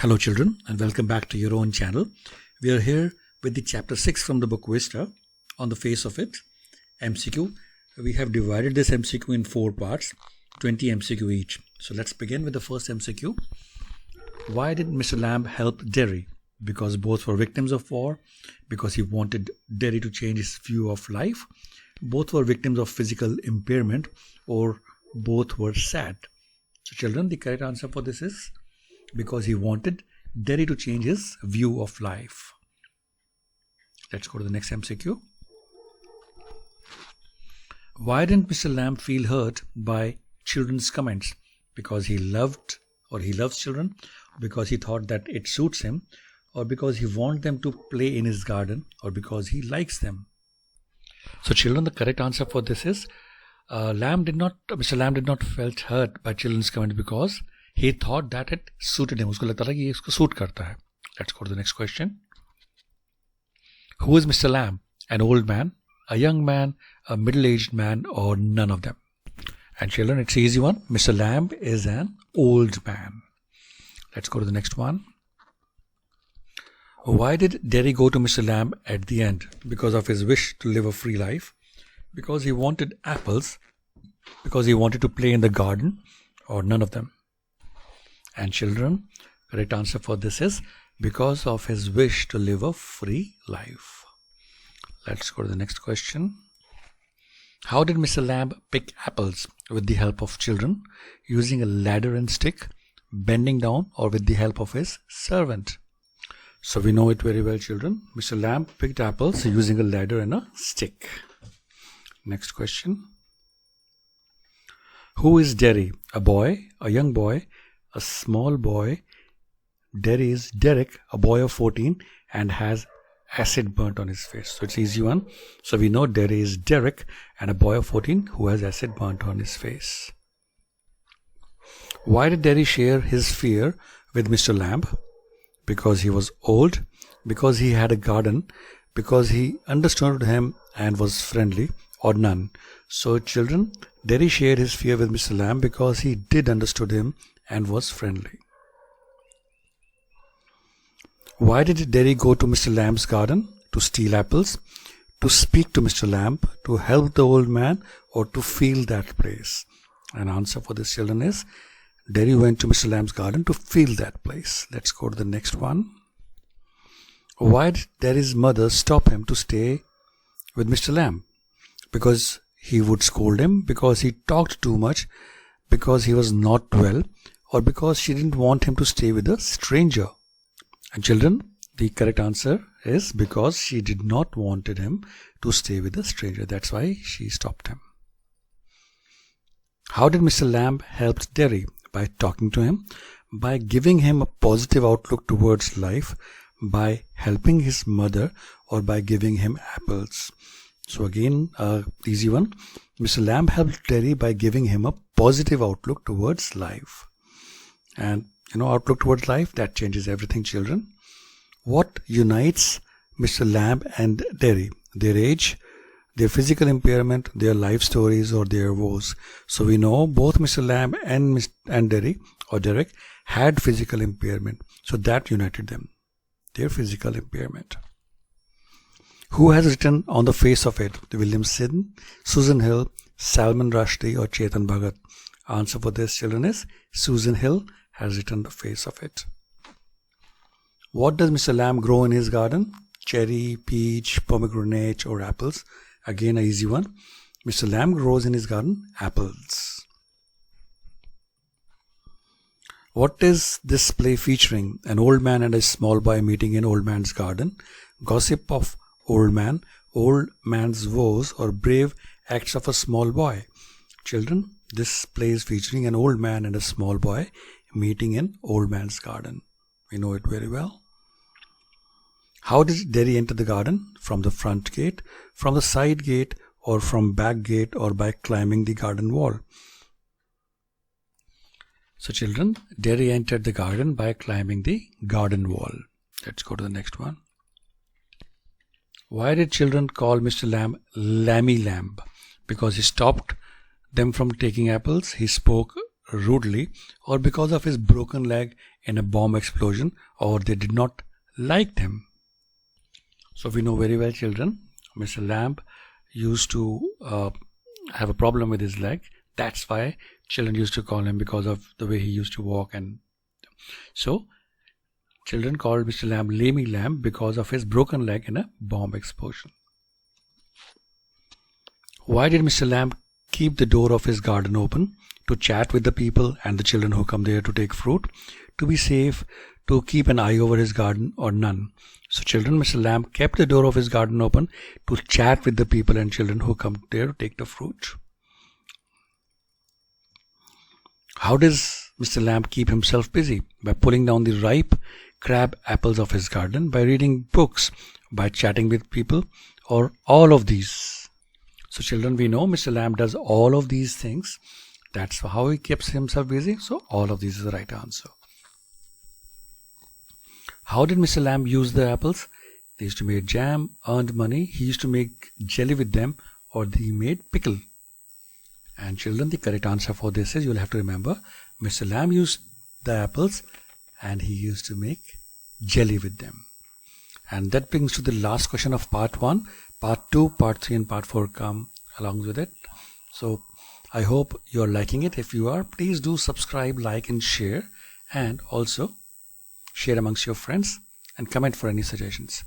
Hello children, and welcome back to your own channel. We are here with the chapter 6 from the book Vista. On the face of it, MCQ. We have divided this MCQ in 4 parts, 20 MCQ each. So let's begin with the first MCQ. Why did Mr. Lamb help Derry? Because both were victims of war, because he wanted Derry to change his view of life, both were victims of physical impairment, or both were sad. So children, the correct answer for this is because he wanted Derry to change his view of life. Let's go to the next MCQ. Why didn't Mr. Lamb feel hurt by children's comments? Because he loved or he loves children, because he thought that it suits him, or because he wants them to play in his garden, or because he likes them. So children, the correct answer for this is Mr. Lamb did not felt hurt by children's comments because he thought that it suited him. उसको लगता था कि ये इसको suit करता है. Let's go to the next question. Who is Mr. Lamb? An old man, a young man, a middle-aged man, or none of them? And children, it's an easy one. Mr. Lamb is an old man. Let's go to the next one. Why did Derry go to Mr. Lamb at the end? Because of his wish to live a free life, because he wanted apples, because he wanted to play in the garden, or none of them? And children, correct answer for this is because of his wish to live a free life. Let's go to the next question. How did Mr. Lamb pick apples? With the help of children, using a ladder and stick, bending down, or with the help of his servant? So we know it very well, children. Mr. Lamb picked apples using a ladder and a stick. Next question. Who is Derry? A boy, a young boy, a small boy? Derry is Derek, a boy of 14, and has acid burnt on his face. So it's an easy one. So we know Derry is Derek and a boy of 14 who has acid burnt on his face. Why did Derry share his fear with Mr. Lamb? Because he was old, because he had a garden, because he understood him and was friendly, or none. So children, Derry shared his fear with Mr. Lamb because he did understood him and was friendly. Why did Derry go to Mr. Lamb's garden? To steal apples, to speak to Mr. Lamb, to help the old man, or to feel that place? An answer for this, children, is Derry went to Mr. Lamb's garden to feel that place. Let's go to the next one. Why did Derry's mother stop him to stay with Mr. Lamb? Because he would scold him, because he talked too much, because he was not well, or because she didn't want him to stay with a stranger? And children, the correct answer is because she did not wanted him to stay with a stranger. That's why she stopped him. How did Mr. Lamb help Derry? By talking to him, by giving him a positive outlook towards life, by helping his mother, or by giving him apples? So again, easy one. Mr. Lamb helped Derry by giving him a positive outlook towards life. And outlook towards life, that changes everything, children. What unites Mr. Lamb and Derry? Their age, their physical impairment, their life stories, or their woes. So we know both Mr. Lamb and Derry or Derek had physical impairment. So that united them, their physical impairment. Who has written On the Face of It? William Sidden, Susan Hill, Salman Rushdie, or Chetan Bhagat? Answer for this, children, is Susan Hill has written The Face of It. What does Mr. Lamb grow in his garden? Cherry, peach, pomegranate, or apples? Again, an easy one. Mr. Lamb grows in his garden apples. What is this play featuring? An old man and a small boy meeting in old man's garden, gossip of old man's woes, or brave acts of a small boy? Children, this play is featuring an old man and a small boy meeting in old man's garden. We know it very well. How did Derry enter the garden? From the front gate, from the side gate, or from back gate, or by climbing the garden wall? So children, Derry entered the garden by climbing the garden wall. Let's go to the next one. Why did children call Mr. Lamb Lammy Lamb? Because he stopped them from taking apples, he spoke rudely, or because of his broken leg in a bomb explosion, or they did not like him. So we know very well, children, Mr. Lamb used to have a problem with his leg. That's why children used to call him, because of the way he used to walk. And so children called Mr. Lamb Lamey Lamb because of his broken leg in a bomb explosion. Why did Mr. Lamb keep the door of his garden open? To chat with the people and the children who come there to take fruit, to be safe, to keep an eye over his garden, or none? So children, Mr. Lamb kept the door of his garden open to chat with the people and children who come there to take the fruit. How does Mr. Lamb keep himself busy? By pulling down the ripe crab apples of his garden, by reading books, by chatting with people, or all of these. So children, we know Mr. Lamb does all of these things. That's how he keeps himself busy. So all of these is the right answer. How did Mr. Lamb use the apples? They used to make jam, earned money. He used to make jelly with them, or he made pickle. And children, the correct answer for this is, you'll have to remember, Mr. Lamb used the apples and he used to make jelly with them. And that brings to the last question of part 1. Part 2, part 3 and part 4 come along with it. So I hope you're liking it. If you are, please do subscribe, like and share, and also share amongst your friends and comment for any suggestions.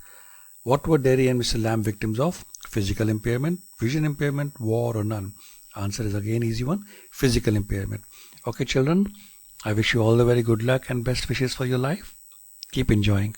What were Derry and Mr. Lamb victims of? Physical impairment, vision impairment, war, or none? Answer is again easy one, physical impairment. Okay children, I wish you all the very good luck and best wishes for your life. Keep enjoying.